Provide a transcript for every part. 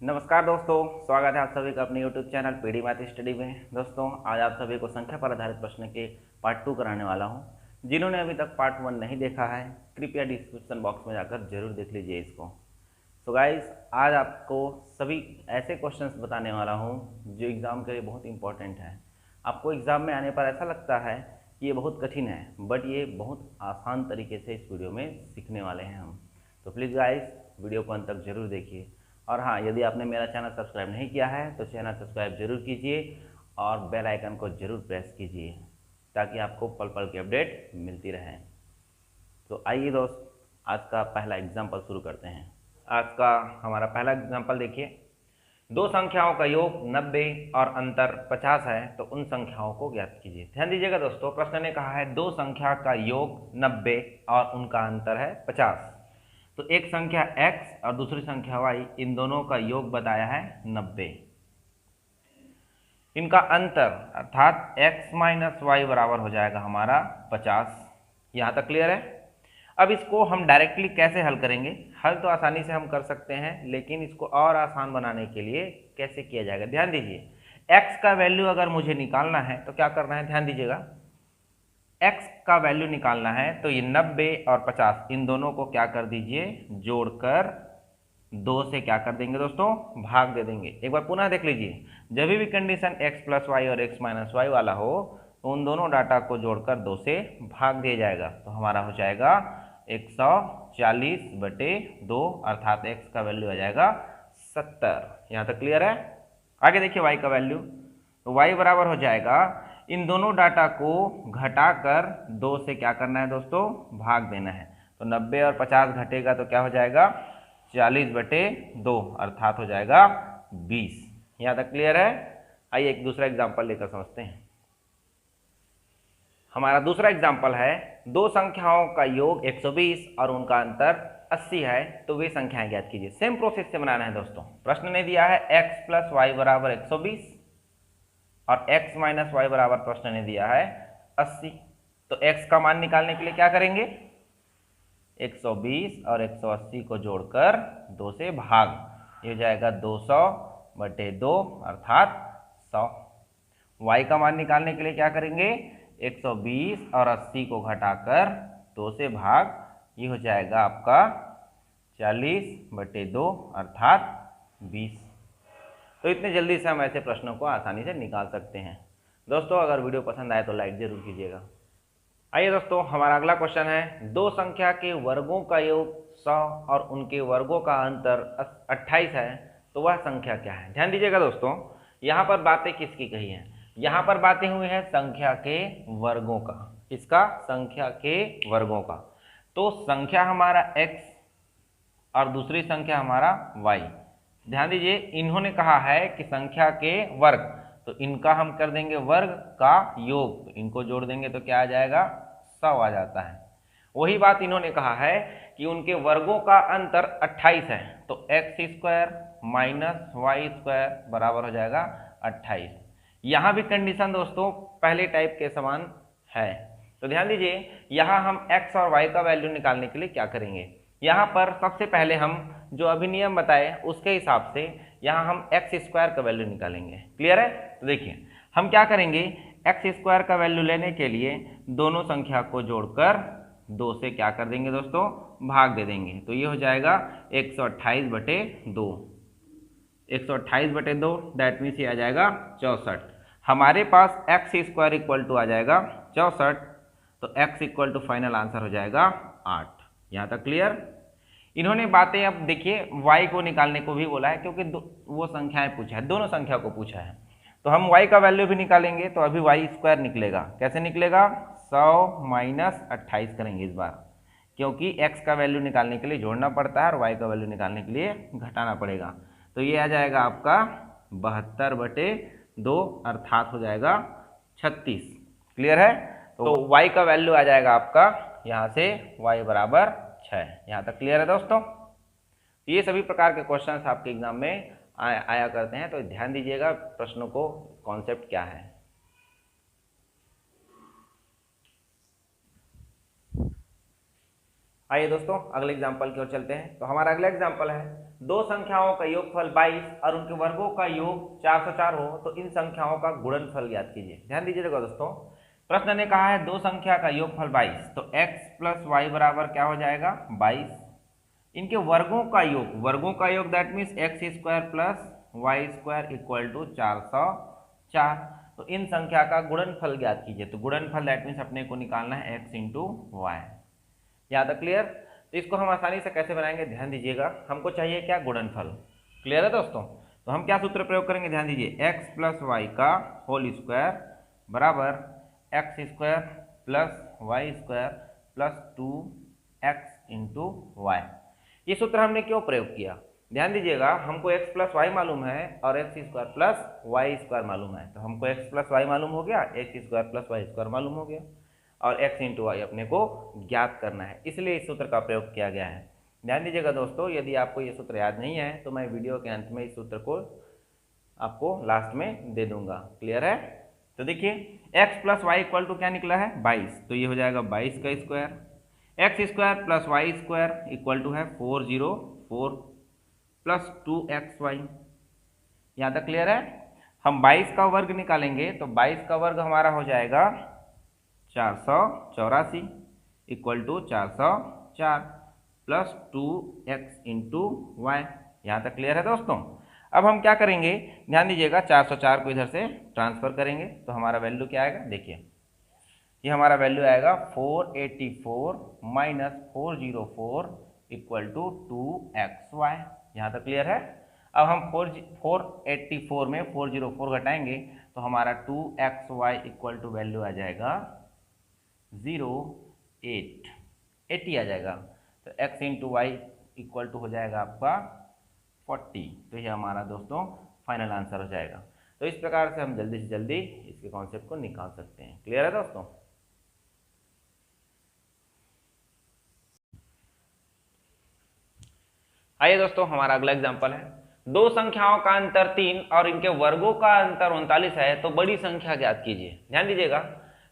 नमस्कार दोस्तों, स्वागत है आप सभी का अपने YouTube channel PD math study में। दोस्तों, आज आप सभी को संख्या पर आधारित प्रश्न के पार्ट 2 कराने वाला हूं। जिन्होंने अभी तक पार्ट 1 नहीं देखा है, कृपया डिस्क्रिप्शन बॉक्स में जाकर जरूर देख लीजिए इसको। सो गाइस, आज आपको सभी ऐसे क्वेश्चंस बताने वाला हूं जो एग्ज़ाम के लिए बहुत इंपॉर्टेंट है। आपको एग्ज़ाम में आने पर ऐसा लगता है कि ये बहुत कठिन है, बट ये बहुत आसान तरीके से इस वीडियो में सीखने वाले हैं हम। तो प्लीज़ गाइस, वीडियो को अंत तक जरूर देखिए। और हाँ, यदि आपने मेरा चैनल सब्सक्राइब नहीं किया है तो चैनल सब्सक्राइब जरूर कीजिए और बेल आइकन को जरूर प्रेस कीजिए ताकि आपको पल पल की अपडेट मिलती रहे। तो आइए दोस्त, आज का पहला एग्जाम्पल शुरू करते हैं। आज का हमारा पहला एग्जाम्पल देखिए। दो संख्याओं का योग 90 और अंतर 50 है, तो उन संख्याओं को ज्ञात कीजिए। ध्यान दीजिएगा दोस्तों, प्रश्न ने कहा है दो संख्या का योग 90 और उनका अंतर है 50। तो एक संख्या x और दूसरी संख्या y, इन दोनों का योग बताया है 90। इनका अंतर अर्थात x माइनस वाई बराबर हो जाएगा हमारा 50। यहाँ तक क्लियर है। अब इसको हम डायरेक्टली कैसे हल करेंगे? हल तो आसानी से हम कर सकते हैं, लेकिन इसको और आसान बनाने के लिए कैसे किया जाएगा? ध्यान दीजिए, x का वैल्यू अगर मुझे निकालना है तो क्या करना है? ध्यान दीजिएगा, x का वैल्यू निकालना है तो ये 90 और 50 इन दोनों को क्या कर दीजिए, जोड़कर 2 से क्या कर देंगे दोस्तों, भाग दे देंगे। एक बार पुनः देख लीजिए, जब भी कंडीशन x प्लस वाई और x माइनस वाई वाला हो तो उन दोनों डाटा को जोड़कर 2 से भाग दिया जाएगा। तो हमारा हो जाएगा 140/2 अर्थात x का वैल्यू आ जाएगा 70। यहाँ तक क्लियर है। आगे देखिए y का वैल्यू, तो y बराबर हो जाएगा, इन दोनों डाटा को घटाकर 2 से क्या करना है दोस्तों, भाग देना है। तो 90 और 50 घटेगा तो क्या हो जाएगा, 40/2 अर्थात हो जाएगा 20। यहाँ तक क्लियर है। आइए एक दूसरा एग्जाम्पल लेकर समझते हैं। हमारा दूसरा एग्जाम्पल है दो संख्याओं का योग 120 और उनका अंतर 80 है, तो वे संख्याएं ज्ञात कीजिए। सेम प्रोसेस से बनाना है दोस्तों। प्रश्न ने दिया है x प्लस वाई बराबर 120 और x माइनस वाई बराबर प्रश्न ने दिया है 80। तो x का मान निकालने के लिए क्या करेंगे, 120 और 180 को जोड़कर 2 से भाग, ये हो जाएगा 200/2 अर्थात 100। y का मान निकालने के लिए क्या करेंगे, 120 और 80 को घटाकर 2 से भाग, ये हो जाएगा आपका 40/2 अर्थात 20। तो इतने जल्दी से हम ऐसे प्रश्नों को आसानी से निकाल सकते हैं। दोस्तों, अगर वीडियो पसंद आए तो लाइक जरूर कीजिएगा। आइए दोस्तों, हमारा अगला क्वेश्चन है दो संख्या के वर्गों का योग 100 और उनके वर्गों का अंतर 28 है, तो वह संख्या क्या है? ध्यान दीजिएगा दोस्तों, यहाँ पर बातें किसकी कही हैं? यहाँ पर बातें हुई हैं संख्या के वर्गों का। किसका? संख्या के वर्गों का। तो संख्या हमारा x और दूसरी संख्या हमारा y। ध्यान दीजिए, इन्होंने कहा है कि संख्या के वर्ग, तो इनका हम कर देंगे वर्ग का योग, तो इनको जोड़ देंगे तो क्या आ जाएगा, 100 आ जाता है। वही बात इन्होंने कहा है कि उनके वर्गों का अंतर 28 है, तो x² माइनस वाई स्क्वायर बराबर हो जाएगा 28। यहाँ भी कंडीशन दोस्तों पहले टाइप के समान है। तो ध्यान दीजिए, यहाँ हम x और y का वैल्यू निकालने के लिए क्या करेंगे, यहाँ पर सबसे पहले हम जो अभी नियम बताए उसके हिसाब से यहाँ हम x² का वैल्यू निकालेंगे। क्लियर है? तो देखिए, हम क्या करेंगे, x² का वैल्यू लेने के लिए दोनों संख्या को जोड़कर 2 से क्या कर देंगे दोस्तों, भाग दे देंगे। तो ये हो जाएगा 128/2। 128/2 दैट मीन्स ये आ जाएगा 64। हमारे पास x² इक्वल टू आ जाएगा 64, तो x equal to final answer हो जाएगा 8। यहाँ तक क्लियर। इन्होंने बातें अब देखिए y को निकालने को भी बोला है, क्योंकि वो संख्याएं पूछा है, दोनों संख्या को पूछा है। तो हम y का वैल्यू भी निकालेंगे, तो अभी y² निकलेगा। कैसे निकलेगा, 100 माइनस 28 करेंगे इस बार, क्योंकि x का वैल्यू निकालने के लिए जोड़ना पड़ता है और y का वैल्यू निकालने के लिए घटाना पड़ेगा। तो ये आ जाएगा आपका 72/2 अर्थात हो जाएगा 36। क्लियर है? तो y का वैल्यू आ जाएगा आपका यहाँ से y बराबर 6। यहाँ तक क्लियर है दोस्तों। ये सभी प्रकार के क्वेश्चंस आपके एग्जाम में आया करते हैं, तो ध्यान दीजिएगा प्रश्नों को कॉन्सेप्ट क्या है। आइए दोस्तों अगले एग्जाम्पल की ओर चलते हैं। तो हमारा अगला एग्जाम्पल है दो संख्याओं का योगफल 22 और उनके वर्गों का योग 404 हो तो इन संख्याओं का गुणनफल ज्ञात कीजिए। ध्यान दीजिएगा दोस्तों, प्रश्न ने कहा है दो संख्या का योगफल 22, तो x प्लस वाई बराबर क्या हो जाएगा 22। इनके वर्गों का योग that means x square plus y square equal to 404। तो इन संख्या का गुणनफल ज्ञात कीजिए। तो गुणनफल दैट मीन्स अपने को निकालना है x इंटू वाई। यहाँ तक क्लियर? तो इसको हम आसानी से कैसे बनाएंगे, ध्यान दीजिएगा। हमको चाहिए क्या, गुणनफल। क्लियर है दोस्तों? तो हम क्या सूत्र प्रयोग करेंगे, ध्यान दीजिए, x प्लस वाई का होल स्क्वायर बराबर x square plus y square plus 2x into y. ये सूत्र हमने क्यों प्रयोग किया, ध्यान दीजिएगा। हमको x प्लस वाई मालूम है और x square plus y square मालूम है। तो हमको x प्लस वाई मालूम हो गया, x square plus y square मालूम हो गया और x इंटू वाई अपने को ज्ञात करना है, इसलिए इस सूत्र का प्रयोग किया गया है। ध्यान दीजिएगा दोस्तों, यदि आपको ये सूत्र याद नहीं है तो मैं वीडियो के अंत में इस सूत्र को आपको लास्ट में दे दूंगा। क्लियर है? तो देखिए x plus y equal to क्या निकला है 22, तो ये हो जाएगा 22 का square. X square plus y square equal to है 404 प्लस 2xy। यहाँ तक क्लियर है? हम 22 का वर्ग निकालेंगे तो 22 का वर्ग हमारा हो जाएगा 484 equal to 404 plus 2x into y. यहाँ तक क्लियर है दोस्तों? अब हम क्या करेंगे, ध्यान दीजिएगा, 404 को इधर से ट्रांसफर करेंगे तो हमारा वैल्यू क्या आएगा, देखिए ये हमारा वैल्यू आएगा 484 माइनस 404 इक्वल टू 2xy। यहाँ तक क्लियर है? अब हम 484 में 404 घटाएंगे तो हमारा 2xy इक्वल टू वैल्यू आ जाएगा 80 आ जाएगा। तो x into y equal to हो जाएगा आपका 40। तो ये हमारा दोस्तों फाइनल आंसर हो जाएगा। तो इस प्रकार से हम जल्दी से जल्दी इसके कॉन्सेप्ट को निकाल सकते हैं। क्लियर है दोस्तों? आइए दोस्तों हमारा अगला एग्जांपल है दो संख्याओं का अंतर 3 और इनके वर्गों का अंतर 39 है तो बड़ी संख्या ज्ञात कीजिए। ध्यान दीजिएगा,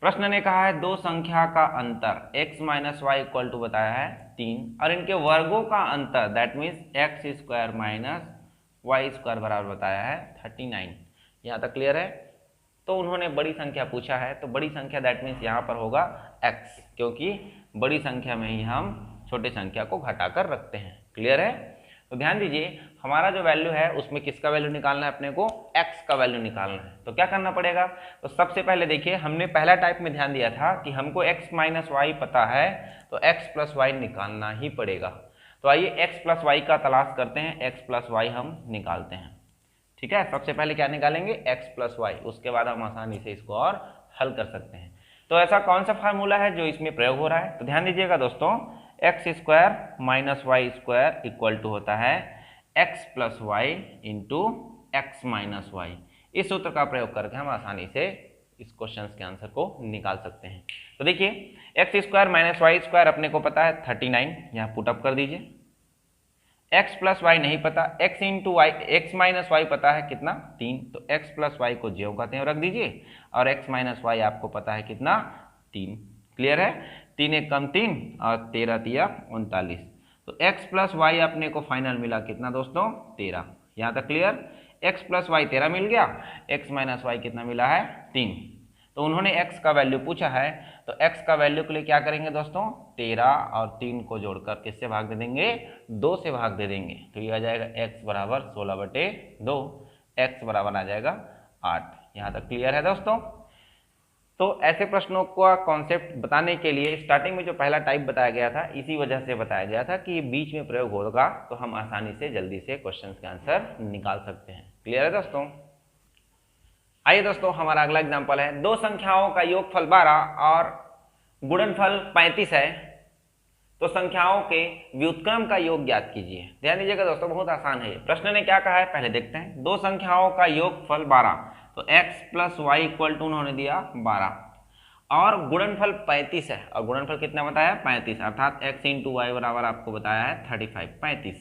प्रश्न ने कहा है दो संख्या का अंतर x minus y equal to बताया है 3 और इनके वर्गों का अंतर that means x square minus y square बराबर बताया है 39। यहाँ तक क्लियर है? तो उन्होंने बड़ी संख्या पूछा है, तो बड़ी संख्या दैट मीन्स यहाँ पर होगा x, क्योंकि बड़ी संख्या में ही हम छोटे संख्या को घटाकर रखते हैं। क्लियर है? तो ध्यान दीजिए, हमारा जो वैल्यू है उसमें किसका वैल्यू निकालना है, अपने को x का वैल्यू निकालना है। तो क्या करना पड़ेगा, तो सबसे पहले देखिए हमने पहला टाइप में ध्यान दिया था कि हमको x माइनस वाई पता है तो x प्लस वाई निकालना ही पड़ेगा। तो आइए x प्लस वाई का तलाश करते हैं, x प्लस वाई हम निकालते हैं। ठीक है, सबसे पहले क्या निकालेंगे, x प्लस वाई, उसके बाद हम आसानी से इसको और हल कर सकते हैं। तो ऐसा कौन सा फार्मूला है जो इसमें प्रयोग हो रहा है, तो ध्यान दीजिएगा दोस्तों, x square minus y square equal to होता है x plus y into x minus y. इस सूत्र का प्रयोग करके हम आसानी से इस क्वेश्चन के आंसर को निकाल सकते हैं। तो देखिए x square minus y square अपने को पता है 39, यहाँ पुटअप कर दीजिए। एक्स प्लस वाई नहीं पता, x into y, x minus y पता है कितना 3, तो एक्स प्लस वाई को ज्यों का त्यों रख दीजिए और एक्स माइनस वाई आपको पता है कितना 3। क्लियर है? 3 एक कम 3 और 13 तिया 39। तो x प्लस वाई अपने को फाइनल मिला कितना दोस्तों 13। यहाँ तक क्लियर? x प्लस वाई 13 मिल गया, x माइनस वाई कितना मिला है 3। तो उन्होंने x का वैल्यू पूछा है, तो x का वैल्यू के लिए क्या करेंगे दोस्तों, 13 और 3 को जोड़कर किससे भाग दे देंगे, 2 से भाग दे देंगे। तो ये आ जाएगा x बराबर 16/2, x बराबर आ जाएगा 8। यहाँ तक क्लियर है दोस्तों? तो ऐसे प्रश्नों का कॉन्सेप्ट बताने के लिए स्टार्टिंग में जो पहला टाइप बताया गया था, इसी वजह से बताया गया था कि बीच में प्रयोग होगा तो हम आसानी से जल्दी से क्वेश्चन के आंसर निकाल सकते हैं। क्लियर है दोस्तों? आइए दोस्तों हमारा अगला एग्जांपल है दो संख्याओं का योगफल 12 और गुणनफल 35 है तो संख्याओं के व्युत्क्रम का योग ज्ञात कीजिए। ध्यान दीजिएगा दोस्तों, बहुत आसान है। प्रश्न ने क्या कहा है पहले देखते हैं। दो संख्याओं का योगफल 12, तो x plus y equal to उन्होंने दिया 12 और गुणनफल 35 है, और गुणनफल कितना बताया 35, अर्थात x इंटू वाई बराबर आपको बताया है 35।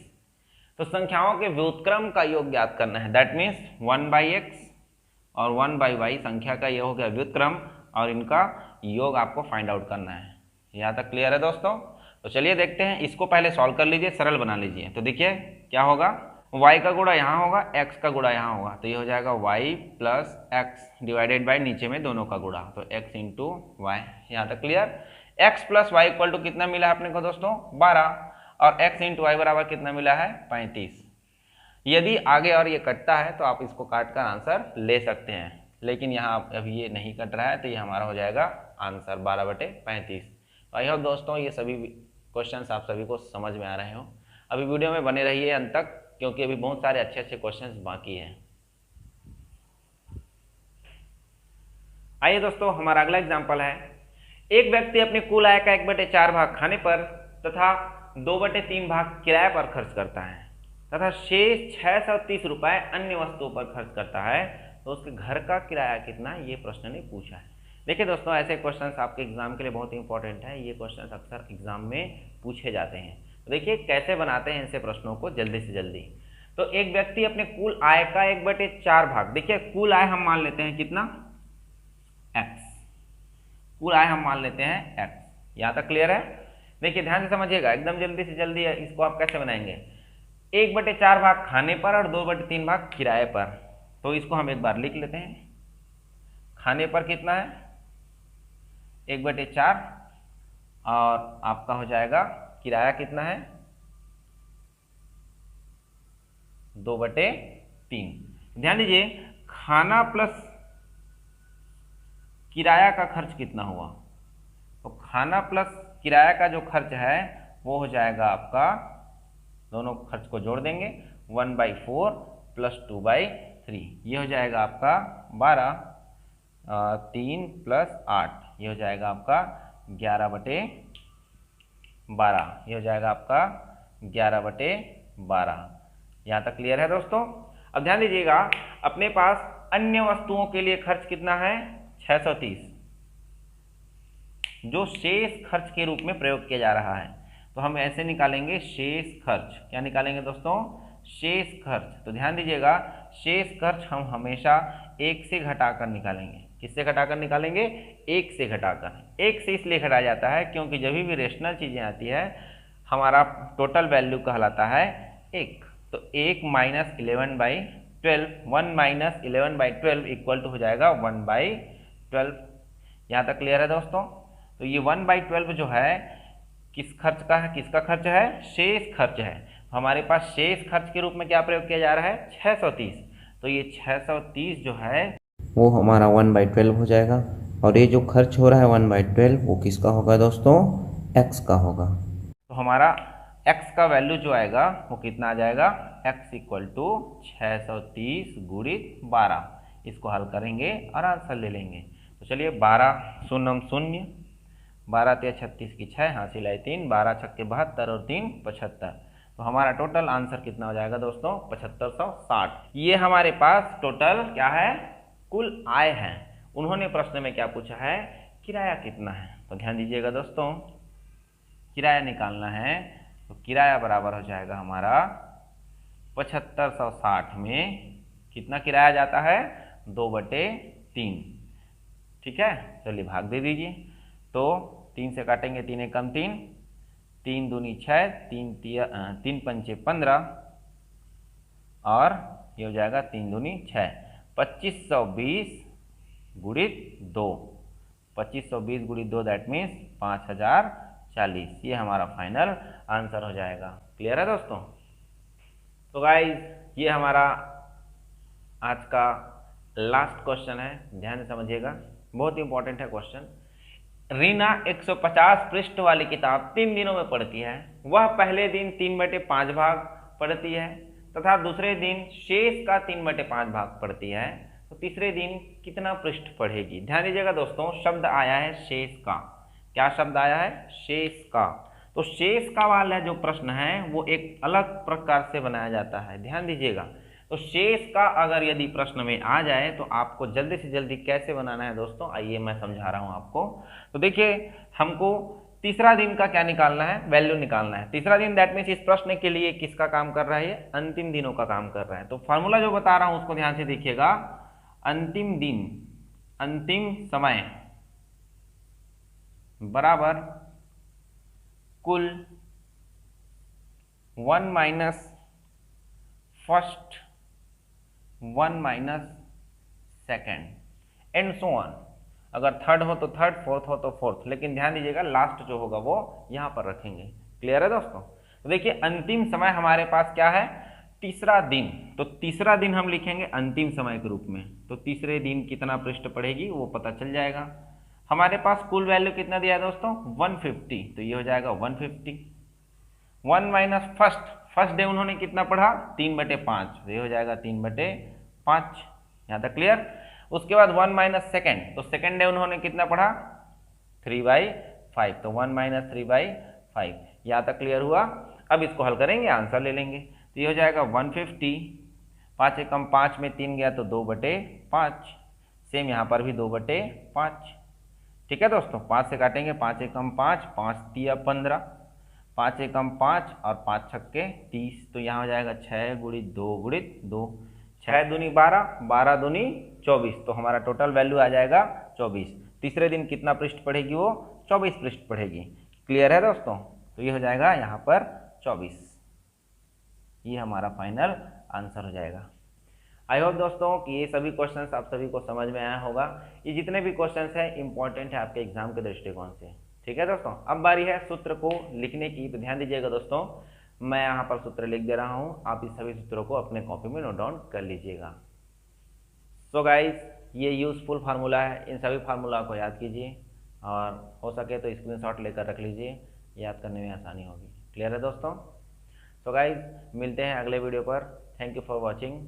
तो संख्याओं के व्युत्क्रम का योग ज्ञात करना है, दैट मीन्स 1/x और 1/y संख्या का ये हो गया व्युत्क्रम और इनका योग आपको फाइंड आउट करना है। यहाँ तक क्लियर है दोस्तों? तो चलिए देखते हैं, इसको पहले सॉल्व कर लीजिए, सरल बना लीजिए। तो देखिए क्या होगा, y का गुणा यहाँ होगा, x का गुणा यहाँ होगा, तो ये हो जाएगा y plus x divided by नीचे में दोनों का गुणा, तो x इंटू वाई। यहाँ तक clear. x plus y equal to कितना मिला है अपने को दोस्तों, 12, और x इंटू वाई बराबर कितना मिला है, 35। यदि आगे और ये कटता है तो आप इसको काट कर आंसर ले सकते हैं, लेकिन यहाँ अभी ये नहीं कट रहा है, तो ये हमारा हो जाएगा आंसर 12/35। आई होप दोस्तों ये सभी क्वेश्चंस आप सभी को समझ में आ रहे हो। अभी वीडियो में बने रहिए अंत तक, क्योंकि अभी बहुत सारे अच्छे अच्छे क्वेश्चंस बाकी हैं। आइए दोस्तों, हमारा अगला एग्जांपल है, एक व्यक्ति अपनी कुल आय का 1/4 भाग खाने पर तथा 2/3 भाग किराए पर खर्च करता है तथा शेष 630 रुपए अन्य वस्तुओं पर खर्च करता है, तो उसके घर का किराया कितना, ये प्रश्न ने पूछा है। देखिए दोस्तों, ऐसे क्वेश्चंस आपके एग्जाम के लिए बहुत इंपॉर्टेंट है, ये क्वेश्चंस अक्सर एग्जाम में पूछे जाते हैं। तो देखिए कैसे बनाते हैं ऐसे प्रश्नों को जल्दी से जल्दी। तो एक व्यक्ति अपने कुल आय का 1/4 भाग, देखिए कुल आय हम मान लेते हैं कितना, x, कुल आय हम मान लेते हैं x। यहाँ तक क्लियर है। देखिए ध्यान से समझिएगा, एकदम जल्दी से जल्दी इसको आप कैसे बनाएंगे, 1/4 भाग खाने पर और 2/3 भाग किराए पर। तो इसको हम एक बार लिख लेते हैं, खाने पर कितना है 1/4, और आपका हो जाएगा किराया कितना है 2/3। ध्यान दीजिए, खाना प्लस किराया का खर्च कितना हुआ, तो खाना प्लस किराया का जो खर्च है वो हो जाएगा आपका, दोनों खर्च को जोड़ देंगे, 1/4 प्लस 2/3, ये हो जाएगा आपका 12, 3 प्लस 8, ये हो जाएगा आपका 11/12, ये हो जाएगा आपका 11/12। यहाँ तक क्लियर है दोस्तों। अब ध्यान दीजिएगा, अपने पास अन्य वस्तुओं के लिए खर्च कितना है 630, जो शेष खर्च के रूप में प्रयोग किया जा रहा है। तो हम ऐसे निकालेंगे शेष खर्च, क्या निकालेंगे दोस्तों, शेष खर्च। तो ध्यान दीजिएगा, शेष खर्च हम हमेशा 1 से घटाकर निकालेंगे। किससे घटाकर निकालेंगे, 1 से घटाकर। 1 से इसलिए घटाया जाता है क्योंकि जब भी रेशनल चीजें आती है हमारा टोटल वैल्यू कहलाता है 1। तो 1 माइनस 11/12, 1 माइनस 11/12 इक्वल टू हो जाएगा 1/12। यहाँ तक क्लियर है दोस्तों। तो ये 1/12 जो है किस खर्च का है, किसका खर्च है, शेष खर्च है। हमारे पास शेष खर्च के रूप में क्या प्रयोग किया जा रहा है 630, तो ये 630 जो है वो हमारा 1/12 हो जाएगा, और ये जो खर्च हो रहा है 1/12 वो किसका होगा दोस्तों, x का होगा। तो हमारा x का वैल्यू जो आएगा वो कितना आ जाएगा, x इक्वल टू 630 गुणित 12। इसको हल करेंगे और आंसर ले लेंगे। तो चलिए 12 शून्य शून्य, 12 × 36 की 6, हासिल है 3, 12 × 6 72 और 3 75। तो हमारा टोटल आंसर कितना हो जाएगा दोस्तों, 7560। ये हमारे पास टोटल क्या है, कुल आय है। उन्होंने प्रश्न में क्या पूछा है, किराया कितना है। तो ध्यान दीजिएगा दोस्तों, किराया निकालना है, तो किराया बराबर हो जाएगा हमारा 7560 में कितना किराया जाता है, 2/3। ठीक है, चलिए भाग दे दीजिए। तो 3 से काटेंगे, 3 × 1 = 3, 3 दूनी 6, 3 पंचे 15, और ये हो जाएगा 3 दूनी 6, 2520 गुणित 2, 2520 गुणित 2 दैट मीन्स 5040। ये हमारा फाइनल आंसर हो जाएगा। क्लियर है दोस्तों। तो गाइज ये हमारा आज का लास्ट क्वेश्चन है, ध्यान से समझिएगा, बहुत इंपॉर्टेंट है क्वेश्चन। रीना 150 पृष्ठ वाली किताब 3 दिनों में पढ़ती है। वह पहले दिन 3/5 भाग पढ़ती है तथा दूसरे दिन शेष का 3/5 भाग पढ़ती है, तो तीसरे दिन कितना पृष्ठ पढ़ेगी। ध्यान दीजिएगा दोस्तों, शब्द आया है शेष का। क्या शब्द आया है, शेष का। तो शेष का वाला जो प्रश्न है वो एक अलग प्रकार से बनाया जाता है, ध्यान दीजिएगा। तो शेष का अगर यदि प्रश्न में आ जाए तो आपको जल्दी से जल्दी कैसे बनाना है दोस्तों, आइए मैं समझा रहा हूं आपको। तो देखिए, हमको तीसरा दिन का क्या निकालना है, वैल्यू निकालना है। तीसरा दिन दैट मीन्स इस प्रश्न के लिए किसका काम कर रहा है, अंतिम दिनों का काम कर रहा है। तो फॉर्मूला जो बता रहा हूं उसको ध्यान से देखिएगा। अंतिम दिन, अंतिम समय बराबर कुल 1 minus first 1 minus second and so on. अगर थर्ड हो तो थर्ड, फोर्थ हो तो फोर्थ, लेकिन ध्यान दीजिएगा लास्ट जो होगा वो यहाँ पर रखेंगे। क्लियर है दोस्तों? तो देखिए अंतिम समय हमारे पास क्या है, तीसरा दिन। तो तीसरा दिन हम लिखेंगे अंतिम समय के रूप में। तो तीसरे दिन कितना पृष्ठ पड़ेगी वो पता चल जाएगा। हमारे पास कुल वैल्यू कितना दिया है दोस्तों, 150, तो ये हो जाएगा 150। 1 माइनस फर्स्ट डे उन्होंने कितना पढ़ा, 3/5, तो ये हो जाएगा 3/5। यहाँ तक क्लियर? उसके बाद 1 माइनस सेकेंड, तो सेकेंड डे उन्होंने कितना पढ़ा, 3/5, तो 1 माइनस 3/5। यहाँ तक क्लियर हुआ? अब इसको हल करेंगे, आंसर ले लेंगे। तो ये हो जाएगा 150, 5 एकम 5 में 3 गया तो 2/5। सेम यहाँ पर भी 2/5। ठीक है दोस्तों, 5 से काटेंगे, 5 एकम 5, 5 तिया 15, 5 एकम 5 और 5 छक्के 30, तो यहाँ हो जाएगा 6 गुणित 2 गुणित 2, 6 दूनी 12, 12 दूनी 24, तो हमारा टोटल वैल्यू आ जाएगा 24। तीसरे दिन कितना पृष्ठ पढ़ेगी वो, 24 पृष्ठ पढ़ेगी। क्लियर है दोस्तों? तो ये हो जाएगा यहाँ पर 24। ये हमारा फाइनल आंसर हो जाएगा। आई होप दोस्तों कि ये सभी क्वेश्चंस आप सभी को समझ में आया होगा। ये जितने भी क्वेश्चंस हैं इंपॉर्टेंट है आपके एग्जाम के दृष्टिकोण से। ठीक है दोस्तों, अब बारी है सूत्र को लिखने की। तो ध्यान दीजिएगा दोस्तों, मैं यहाँ पर सूत्र लिख दे रहा हूँ, आप इस सभी सूत्रों को अपने कॉपी में नोट डाउन कर लीजिएगा। सो गाइस, ये यूजफुल फार्मूला है, इन सभी फार्मूला को याद कीजिए और हो सके तो स्क्रीनशॉट लेकर रख लीजिए, याद करने में आसानी होगी। क्लियर है दोस्तों? सो गाइस, मिलते हैं अगले वीडियो पर। Thank you for watching.